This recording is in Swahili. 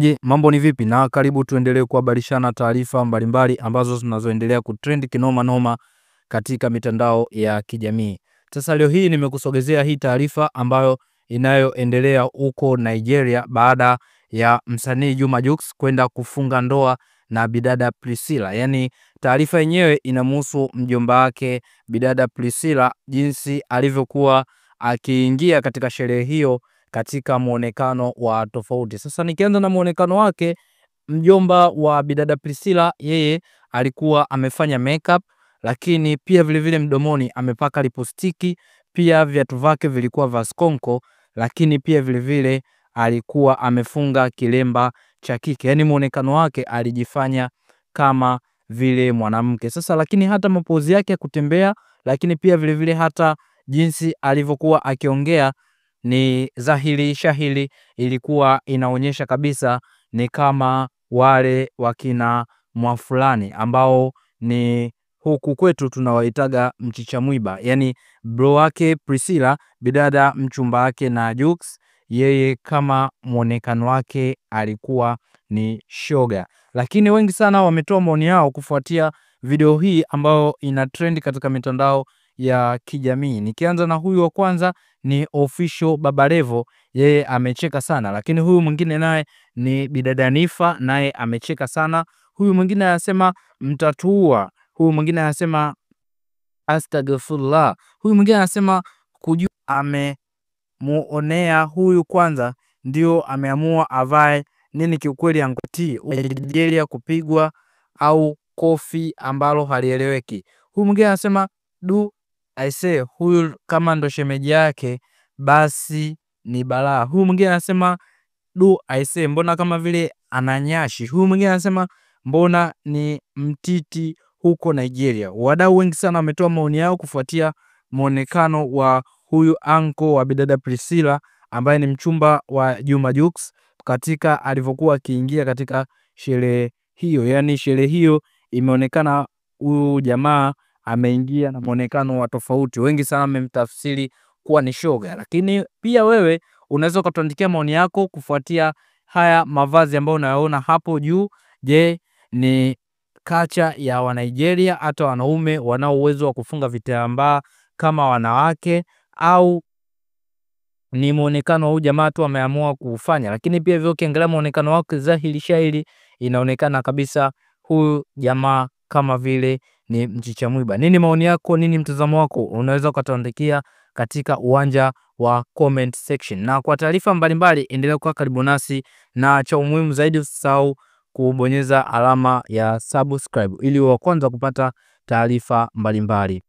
Je, mambo ni vipi? Na karibu tuendelee kuhabarishana taarifa mbalimbali ambazo zinazoendelea kutrend kinoma noma katika mitandao ya kijamii. Sasa leo hii nimekusogezea hii taarifa ambayo inayoendelea huko Nigeria baada ya msanii Juma Jux kwenda kufunga ndoa na bidada Priscilla. Yaani taarifa yenyewe inamhusu mjomba wake bidada Priscilla, jinsi alivyokuwa akiingia katika sherehe hiyo katika muonekano wa tofauti. Sasa nikianza na muonekano wake, mjomba wa bidada Priscilla yeye alikuwa amefanya makeup, lakini pia vile vile mdomoni amepaka lipstick, pia viatu vyake vilikuwa vya skonko, lakini pia vile vile alikuwa amefunga kilemba cha kike. Yaani muonekano wake alijifanya kama vile mwanamke. Sasa lakini hata mapozi yake ya kutembea, lakini pia vile vile hata jinsi alivyokuwa akiongea ni dhahiri shahiri, ilikuwa inaonyesha kabisa ni kama wale wakina Mwafulani ambao ni huku kwetu tunawaitaga mchicha mwiba. Yani bro wake Priscilla, bidada mchumba wake na Jux, yeye kama muonekano wake alikuwa ni shoga. Lakini wengi sana wametoa maoni yao kufuatia video hii ambayo ina trend katika mitandao ya kijamii. Nikianza na huyu wa kwanza ni Official Baba Levo, yeye amecheka sana. Lakini huyu mwingine naye ni bidada Nifa, naye amecheka sana. Huyu mwingine anasema mtatua. Huyu mwingine anasema astaghfirullah. Huyu mwingine anasema kujua amemuonea huyu kwanza ndio ameamua avae nini. Kiukweli angoti Nigeria kupigwa au kofi ambalo halieleweki. Huyu mwingine anasema du aise, huyu kama ndo shemeji yake basi ni balaa. Huyu mwingine anasema du aise, mbona kama vile ananyashi. Huyu mwingine anasema mbona ni mtiti huko Nigeria. Wadau wengi sana wametoa maoni yao kufuatia muonekano wa huyu anko wa bidada Priscilla ambaye ni mchumba wa Juma Jux katika alivyokuwa akiingia katika sherehe hiyo. Yani sherehe hiyo imeonekana huyu jamaa ameingia na muonekano wa tofauti. Wengi sana wamemtafsiri kuwa ni shoga. Lakini pia wewe unaweza kutuandikia maoni yako kufuatia haya mavazi ambayo unayaona hapo juu. Je, ni kacha ya wa Nigeria hata wanaume wanao uwezo wa kufunga vitambaa kama wanawake, au ni muonekano huu jamaa tu ameamua kufanya? Lakini pia vile ukiangalia muonekano wake dhahiri shahiri inaonekana kabisa huyu jamaa kama vile ni mchicha mwiba. Nini maoni yako? Nini mtazamo wako? Unaweza kutuandikia katika uwanja wa comment section. Na kwa taarifa mbalimbali endelea kuwa karibu nasi, na cha umuhimu zaidi usisahau kubonyeza alama ya subscribe ili uwe wa kwanza kupata taarifa mbalimbali.